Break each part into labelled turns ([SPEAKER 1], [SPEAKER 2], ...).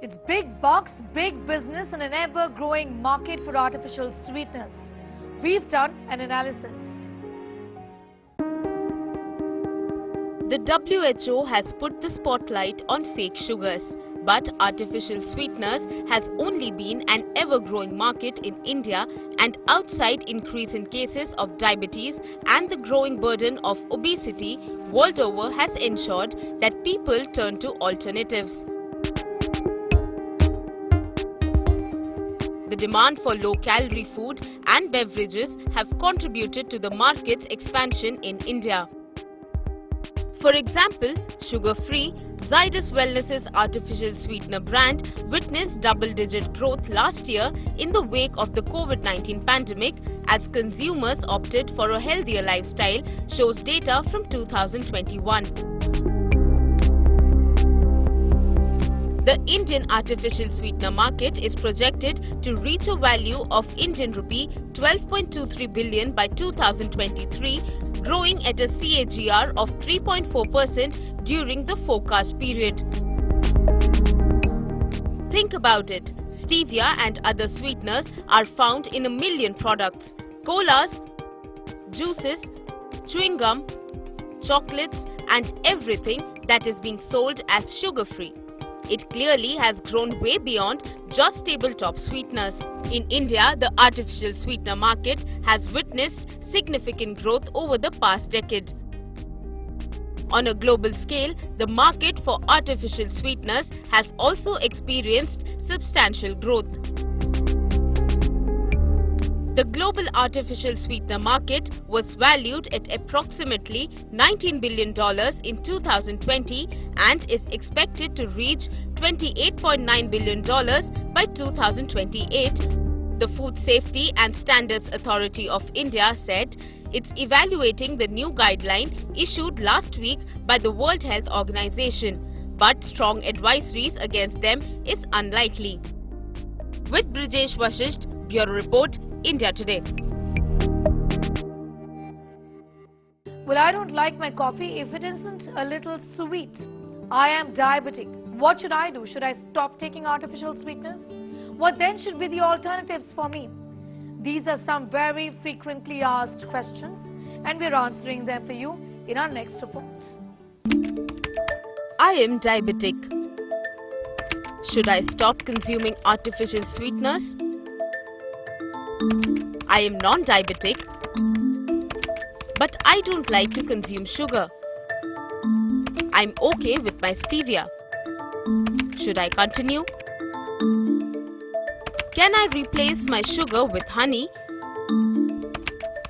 [SPEAKER 1] It's big bucks, big business and an ever-growing market for artificial sweeteners. We've done an analysis.
[SPEAKER 2] The WHO has put the spotlight on fake sugars, but artificial sweeteners has only been an ever-growing market in India, and outside increase in cases of diabetes and the growing burden of obesity world over has ensured that people turn to alternatives. The demand for low-calorie food and beverages have contributed to the market's expansion in India. For example, sugar-free Zydus Wellness's artificial sweetener brand witnessed double-digit growth last year in the wake of the COVID-19 pandemic as consumers opted for a healthier lifestyle, shows data from 2021. The Indian artificial sweetener market is projected to reach a value of Indian rupee 12.23 billion by 2023, growing at a CAGR of 3.4% during the forecast period. Think about it. Stevia and other sweeteners are found in 1 million products. Colas, juices, chewing gum, chocolates and everything that is being sold as sugar-free. It clearly has grown way beyond just tabletop sweeteners. In India, the artificial sweetener market has witnessed significant growth over the past decade. On a global scale, the market for artificial sweeteners has also experienced substantial growth. The global artificial sweetener market was valued at approximately $19 billion in 2020 and is expected to reach $28.9 billion by 2028. The Food Safety and Standards Authority of India said it's evaluating the new guideline issued last week by the World Health Organization, but strong advisories against them is unlikely. With Brijesh Vashisht, Bureau Report, India Today.
[SPEAKER 1] Well, I don't like my coffee if it isn't a little sweet. I am diabetic. What should I do? Should I stop taking artificial sweeteners? What then should be the alternatives for me? These are some very frequently asked questions and we're answering them for you in our next report.
[SPEAKER 2] I am diabetic. Should I stop consuming artificial sweeteners? I am non-diabetic, but I don't like to consume sugar. I'm okay with my stevia. Should I continue? Can I replace my sugar with honey?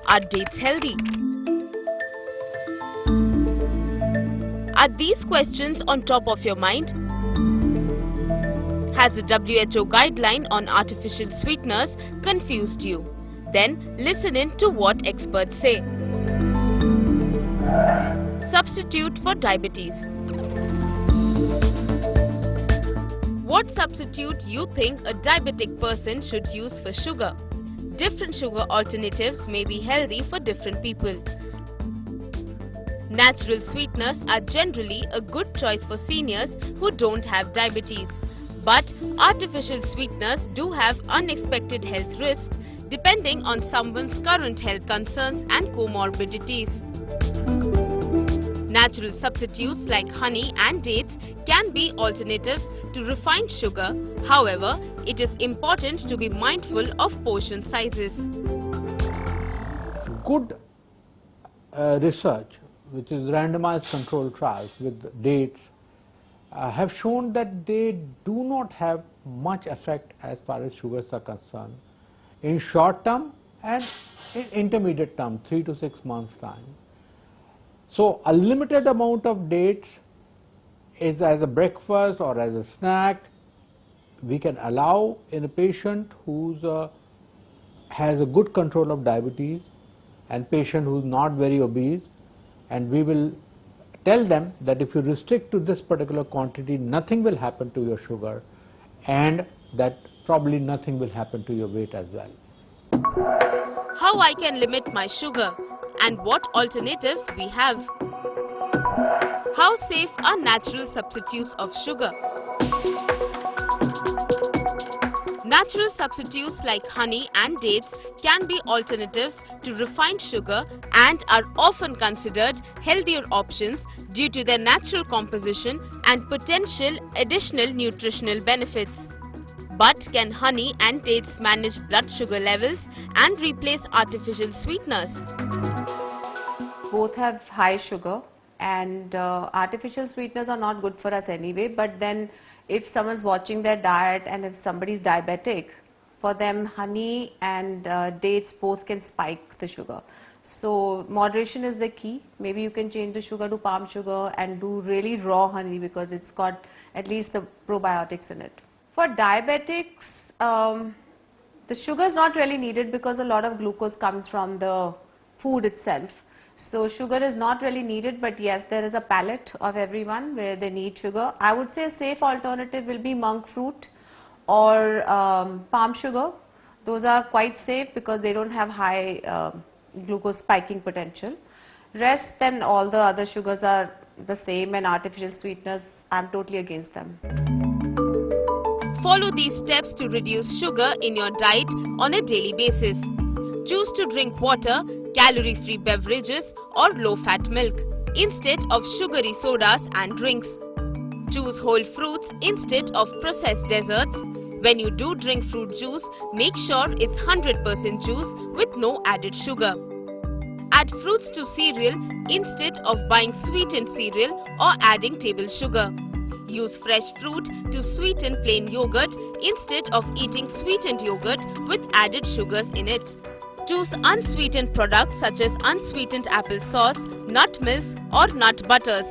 [SPEAKER 2] Are dates healthy? Are these questions on top of your mind? Has the WHO guideline on artificial sweeteners confused you? Then listen in to what experts say. Substitute for diabetes. What substitute you think a diabetic person should use for sugar? Different sugar alternatives may be healthy for different people. Natural sweeteners are generally a good choice for seniors who don't have diabetes. But artificial sweeteners do have unexpected health risks depending on someone's current health concerns and comorbidities. Natural substitutes like honey and dates can be alternatives to refined sugar. However, it is important to be mindful of portion sizes.
[SPEAKER 3] Good research, which is randomized controlled trials with dates, have shown that they do not have much effect as far as sugars are concerned in short term and in intermediate term, 3 to 6 months time. So a limited amount of dates is as a breakfast or as a snack we can allow in a patient who's has a good control of diabetes and patient who's not very obese, and we will tell them that if you restrict to this particular quantity, nothing will happen to your sugar, and that probably nothing will happen to your weight as well.
[SPEAKER 2] How I can limit my sugar and what alternatives we have. How safe are natural substitutes of sugar? Natural substitutes like honey and dates can be alternatives to refined sugar and are often considered healthier options due to their natural composition and potential additional nutritional benefits. But can honey and dates manage blood sugar levels and replace artificial sweeteners?
[SPEAKER 4] Both have high sugar, and artificial sweeteners are not good for us anyway, but then if someone's watching their diet and if somebody's diabetic, for them honey and dates both can spike the sugar. So moderation is the key. Maybe you can change the sugar to palm sugar and do really raw honey because it's got at least the probiotics in it. For diabetics, the sugar is not really needed because a lot of glucose comes from the food itself. So sugar is not really needed, but yes, there is a palate of everyone where they need sugar. I would say a safe alternative will be monk fruit or palm sugar. Those are quite safe because they don't have high glucose spiking potential. Rest, then all the other sugars are the same, and artificial sweeteners, I'm totally against them.
[SPEAKER 2] Follow these steps to reduce sugar in your diet on a daily basis. Choose to drink water, calorie-free beverages or low-fat milk instead of sugary sodas and drinks. Choose whole fruits instead of processed desserts. When you do drink fruit juice, make sure it's 100% juice with no added sugar. Add fruits to cereal instead of buying sweetened cereal or adding table sugar. Use fresh fruit to sweeten plain yogurt instead of eating sweetened yogurt with added sugars in it. Choose unsweetened products such as unsweetened apple sauce, nut milks or nut butters.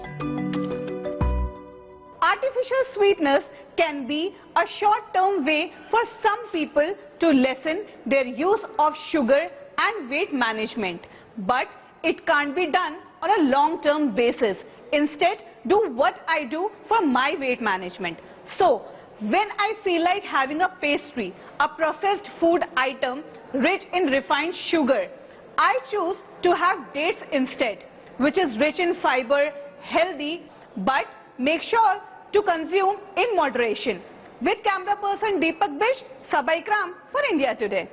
[SPEAKER 5] Artificial sweeteners can be a short-term way for some people to lessen their use of sugar and weight management. But it can't be done on a long-term basis. Instead, do what I do for my weight management. So, when I feel like having a pastry, a processed food item rich in refined sugar, I choose to have dates instead, which is rich in fiber, healthy, but make sure to consume in moderation. With camera person Deepak Bish, Sabai Kram for India Today.